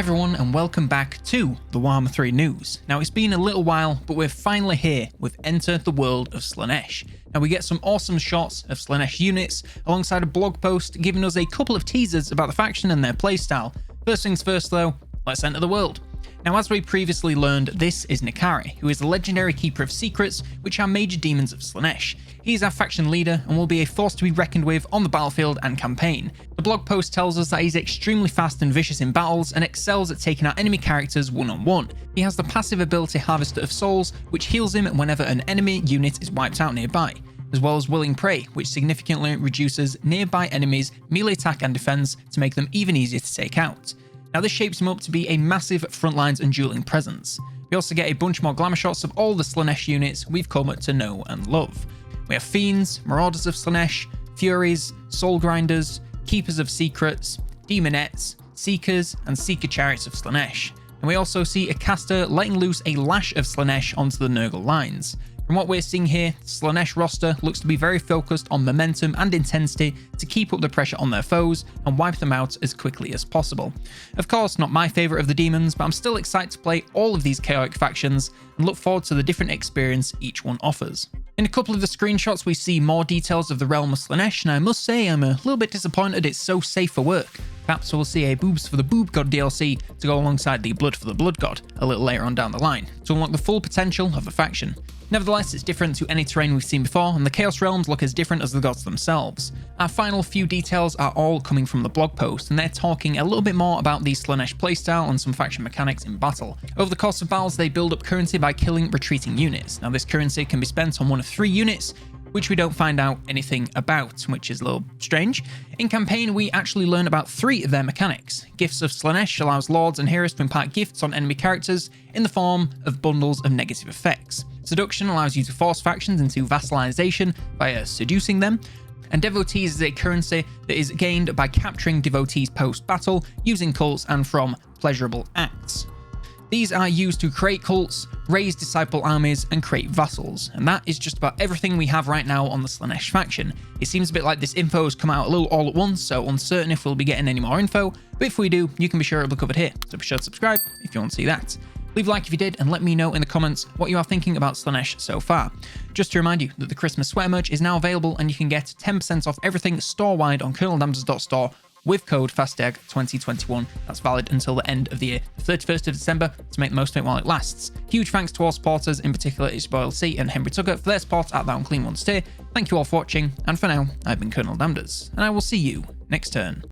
everyone and welcome back to the Warhammer 3 news. Now it's been a little while, but we're finally here with Enter the World of Slaanesh. Now we get some awesome shots of Slaanesh units alongside a blog post giving us a couple of teasers about the faction and their playstyle. First things first though, let's enter the world. Now as we previously learned, this is Nikari, who is the legendary keeper of secrets, which are major demons of Slaanesh. He is our faction leader and will be a force to be reckoned with on the battlefield and campaign. The blog post tells us that he's extremely fast and vicious in battles and excels at taking out enemy characters one-on-one. He has the passive ability Harvester of Souls, which heals him whenever an enemy unit is wiped out nearby, as well as Willing Prey, which significantly reduces nearby enemies' melee attack and defense to make them even easier to take out. Now this shapes him up to be a massive frontlines and dueling presence. We also get a bunch more glamour shots of all the Slaanesh units we've come to know and love. We have Fiends, Marauders of Slaanesh, Furies, Soul Grinders, Keepers of Secrets, Demonettes, Seekers, and Seeker Chariots of Slaanesh. And we also see a caster letting loose a lash of Slaanesh onto the Nurgle lines. From what we're seeing here, the Slaanesh roster looks to be very focused on momentum and intensity to keep up the pressure on their foes and wipe them out as quickly as possible. Of course, not my favourite of the demons, but I'm still excited to play all of these chaotic factions and look forward to the different experience each one offers. In a couple of the screenshots we see more details of the realm of Slaanesh, and I must say I'm a little bit disappointed it's so safe for work. Perhaps we'll see a Boobs for the Boob God DLC to go alongside the Blood for the Blood God a little later on down the line, to unlock the full potential of the faction. Nevertheless, it's different to any terrain we've seen before, and the Chaos Realms look as different as the gods themselves. Our final few details are all coming from the blog post, and they're talking a little bit more about the Slaanesh playstyle and some faction mechanics in battle. Over the course of battles, they build up currency by killing retreating units. Now this currency can be spent on one of 3 units, which we don't find out anything about, which is a little strange. In campaign, we actually learn about 3 of their mechanics. Gifts of Slaanesh allows lords and heroes to impart gifts on enemy characters in the form of bundles of negative effects. Seduction allows you to force factions into vassalization via seducing them. And Devotees is a currency that is gained by capturing devotees post-battle using cults and from pleasurable acts. These are used to create cults, raise disciple armies, and create vassals. And that is just about everything we have right now on the Slaanesh faction. It seems a bit like this info has come out a little all at once, so uncertain if we'll be getting any more info, but if we do, you can be sure it'll be covered here. So be sure to subscribe if you want to see that. Leave a like if you did, and let me know in the comments what you are thinking about Slaanesh so far. Just to remind you that the Christmas sweater merch is now available, and you can get 10% off everything store-wide on COLONELDAMNEDERS.store with code FASTEG2021. That's valid until the end of the year, the 31st of December, to make the most of it while it lasts. Huge thanks to all supporters, in particular Isabel C and Henry Tucker, for their support at That Unclean Ones tier. Thank you all for watching, and for now, I've been Colonel Damneders, and I will see you next turn.